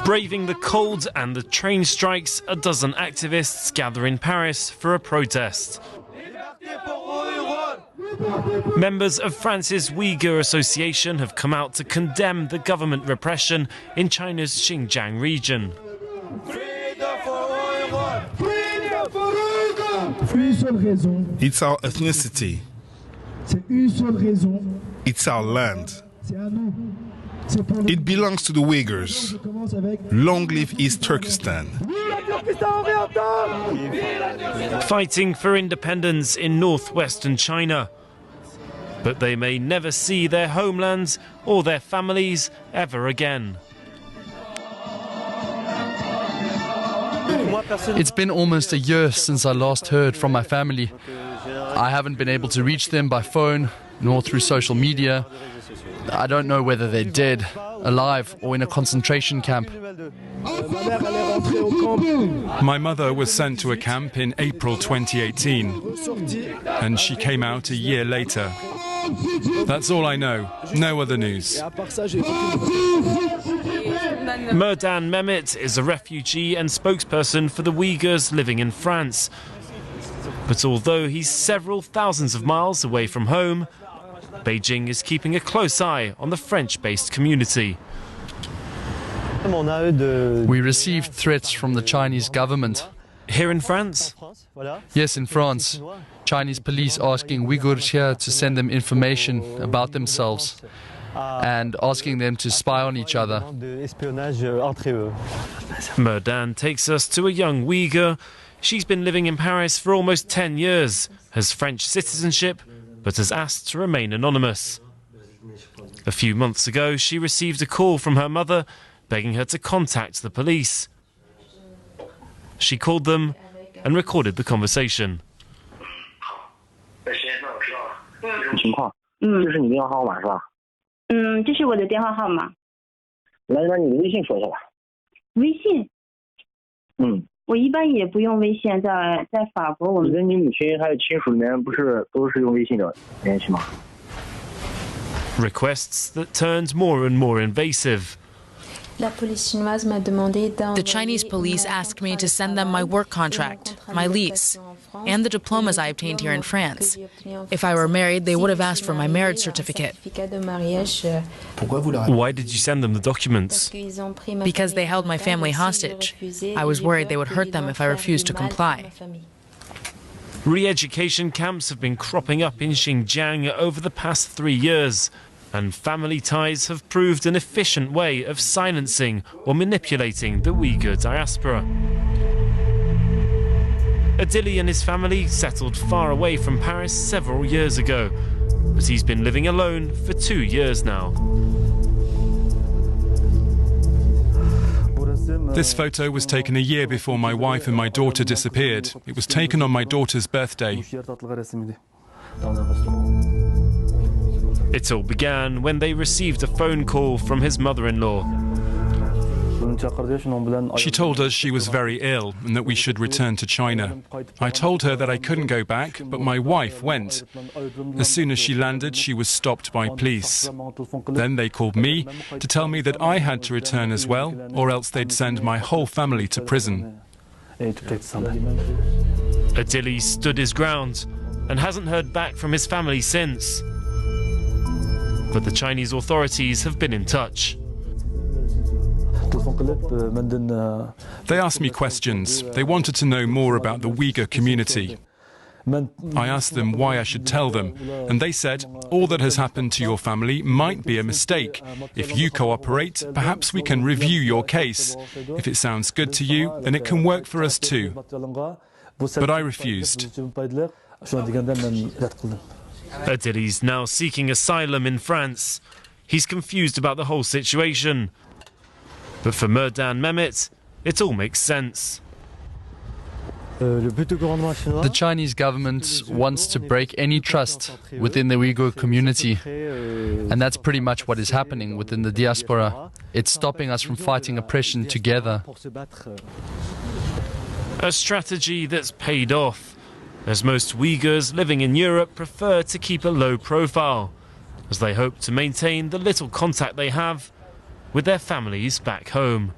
Braving the cold and the train strikes, a dozen activists gather in Paris for a protest. Members of France's Uyghur Association have come out to condemn the government repression in China's Xinjiang region. It's our ethnicity. It's our land. It belongs to the Uyghurs. Long live East Turkestan. Fighting for independence in northwestern China. But they may never see their homelands or their families ever again. It's been almost a year since I last heard from my family. I haven't been able to reach them by phone nor through social media. I don't know whether they're dead, alive, or in a concentration camp. My mother was sent to a camp in April 2018, and she came out a year later. That's all I know. No other news. Merdan Mehmet is a refugee and spokesperson for the Uyghurs living in France. But although he's several thousands of miles away from home, Beijing is keeping a close eye on the French-based community. We received threats from the Chinese government. Here in France? Yes, in France. Chinese police asking Uyghurs here to send them information about themselves and asking them to spy on each other. Merdan takes us to a young Uyghur. She's been living in Paris for almost 10 years, has French citizenship, but has asked to remain anonymous. A few months ago, she received a call from her mother begging her to contact the police. She called them and recorded the conversation. Requests that turned more and more invasive. The Chinese police asked me to send them my work contract, my lease, and the diplomas I obtained here in France. If I were married, they would have asked for my marriage certificate. Why did you send them the documents? Because they held my family hostage. I was worried they would hurt them if I refused to comply. Re-education camps have been cropping up in Xinjiang over the past 3 years, and family ties have proved an efficient way of silencing or manipulating the Uyghur diaspora. Adili and his family settled far away from Paris several years ago, but he's been living alone for 2 years now. This photo was taken a year before my wife and my daughter disappeared. It was taken on my daughter's birthday. It all began when they received a phone call from his mother-in-law. She told us she was very ill and that we should return to China. I told her that I couldn't go back, but my wife went. As soon as she landed, she was stopped by police. Then they called me to tell me that I had to return as well, or else they'd send my whole family to prison. Adili stood his ground and hasn't heard back from his family since. But the Chinese authorities have been in touch. They asked me questions. They wanted to know more about the Uyghur community. I asked them why I should tell them, and they said, all that has happened to your family might be a mistake. If you cooperate, perhaps we can review your case. If it sounds good to you, then it can work for us too. But I refused. Adili's now seeking asylum in France. He's confused about the whole situation. But for Merdan Mehmet, it all makes sense. The Chinese government wants to break any trust within the Uyghur community, and that's pretty much what is happening within the diaspora. It's stopping us from fighting oppression together. A strategy that's paid off, as most Uyghurs living in Europe prefer to keep a low profile, as they hope to maintain the little contact they have with their families back home.